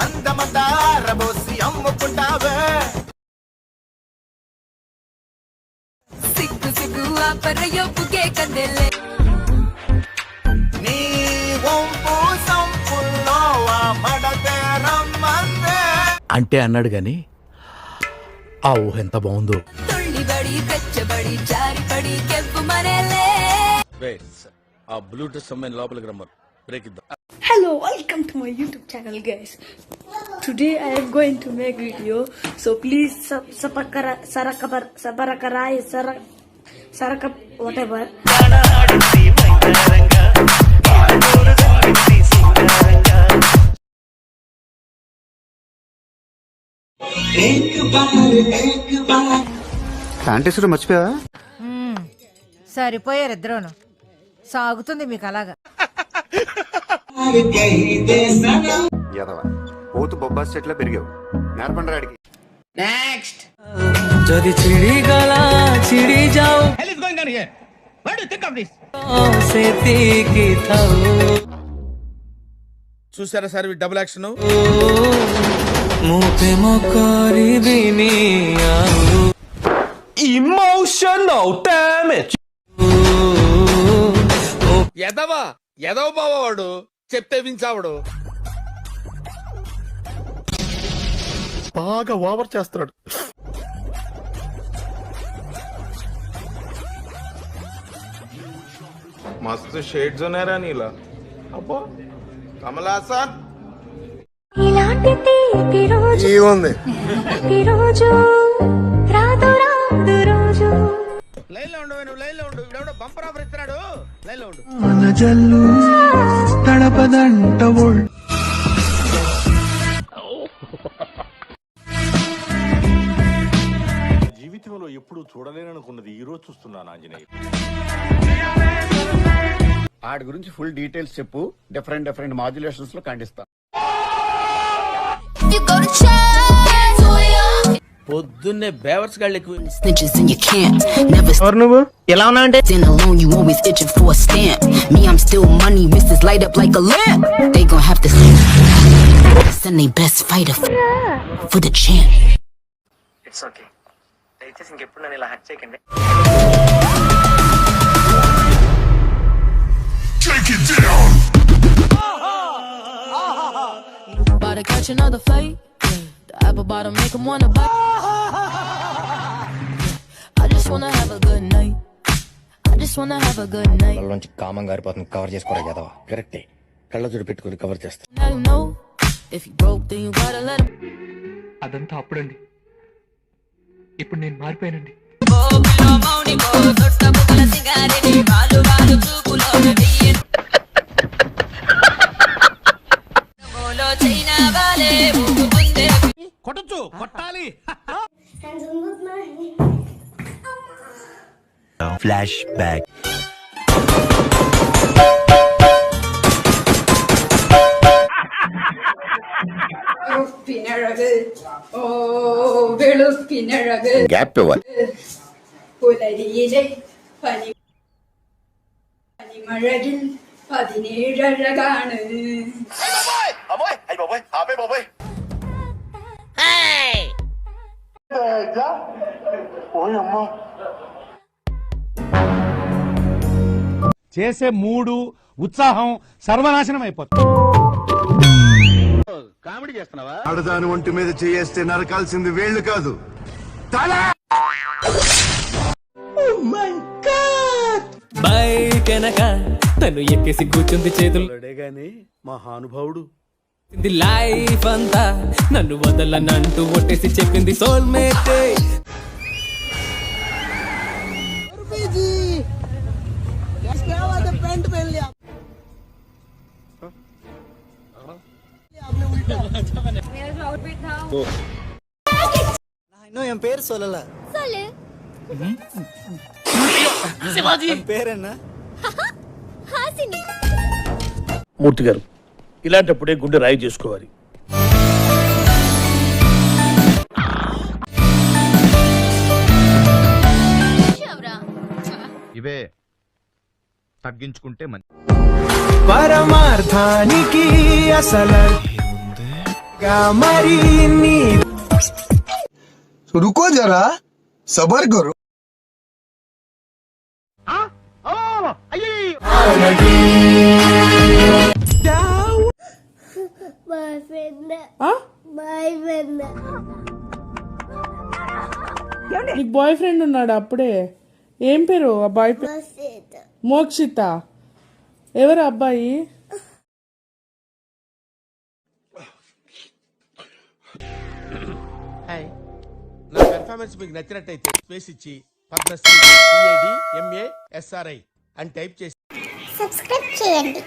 అందమంతా రబోసి అమ్ముకుంటావే సిగ్గు సిగ్గు ఆపరయోపుకే కందెలే నీ వంపు సంపుల్లో మడతే రమ్మందే అంటే అన్నాడు గాని ఆ ఊహ ఎంత బాగుందో. తుళ్ళిబడి పెచ్చబడి జారిపడి కెవ్వు మనలే. ఆ బ్లూటూత్ సమ్మని లోపలికి రమ్మను, బ్రేక్ ఇద్దాం. Hello, welcome to my YouTube channel, guys. Today I am going to make video, so please saraka whatever. ప్యాంటీసుడు మర్చిపోయావా? సరిపోయారు ఇద్దరును. సాగుతుంది మీకు అలాగా. యాదవ పోతు బొబ్బాస్ చెట్ల పెరిగావు నేర్పండి రాడికి. నెక్స్ట్ যদি চিড়ি গলা চিড়ি যাও hell is going on here what do you think of this సేతి కి థాও చూసారా సార్ డబుల్ యాక్షన్. మోపే మోకరిబిని ఆవు emotional damage ఎదవ బావాడు చెప్తే వించావుడు. బాగా ఓవర్ చేస్తున్నాడు. మస్తు షేడ్స్ ఉన్నారా నీలా. అబ్బో కమలాసన్ ఇలాంటి తీపి రోజు రాదు రాదు రోజు. లైన్ లో ఉండు, నువ్వు లైన్ లో ఉండు. ఇవిడెవడో బంపర్ ఆఫర్ ఇస్తున్నాడు, లైన్ లో ఉండు. జల్లు తడపదంట ఒళ్ళు జీవితంలో ఎప్పుడు చూడలేననుకున్నది ఈ రోజు చూస్తున్నాను ఆంజనేయ. ఆడి గురించి ఫుల్ డీటెయిల్స్ చెప్పు, డిఫరెంట్ మాడ్యులేషన్స్ లో ఖండిస్తా. పొద్దున్నే బేవర్స్ గాళ్ళు ఎక్కువ. ఎవరు నువ్వు ఎలా ఉన్నా అంటే alone you always itching for a stamp. Me I'm still money wrists light up like a lamp. They gon' have to send their best fighter for the champ. It's okay దయచేసి ఇంకెప్పుడు నన్ను ఇలా హట్ చేయకండి. About to catch another fight. The apple bottom make 'em wanna bite. I just wanna have a good night. I just wanna have a good night. కళ్ళలోంచి కామం గారిపోతుంది, cover చేసుకోరా యాదవ. కరెక్టే, కళ్ళజోడు పెట్టుకుని కవర్ చేస్తా. Now you know if you broke then you gotta let him. అదంతా అప్పుడండి, ఇప్పుడు నేను మారిపోయానండి. కొట్టచ్చు, కొట్టాలి. Flash back. గ్యాప్ ఇవ్వాలి. പുലരിയിലെ പനിമഴകിൽ 17 చేసే మూడు ఉత్సాహం సర్వనాశనం అయిపోతుంది. కామెడీ చేస్తున్నావా? ఆడదాని ఒంటి మీద చేయేస్తే నరకాల్సింది వేళ్లు కాదు, తల. బైక్ వెనక తను ఎక్కేసి కూర్చుంది, చేతులు గాని మహానుభావుడు. లైఫ్ అంతా నన్ను వదలనంటూ ఒట్టేసి చెప్పింది సోల్మేట్. இன்னும் என் பேர் சொல்லல. சொல்லு. பேர் என்ன? హాసిని. మూర్తి గారు, ఇలాంటప్పుడే గుండె రాయి చేసుకోవాలి. ఇవే తగ్గించుకుంటే మంచి. పరమార్థానికి అసలు रुको जरा सबर करो నీకు బాయ్ ఫ్రెండ్ ఉన్నాడు అప్పుడే? ఏం పేరు ఆ బాయ్ ఫ్రెండ్? మోక్షిత. ఎవరు అబ్బాయి? నా పెర్ఫార్మెన్స్ మీకు నచ్చినట్టయితే స్పేస్ ఇచ్చి పద్మశ్రీ PAD MA SRI అని టైప్ చేసి సబ్స్క్రైబ్ చేయండి.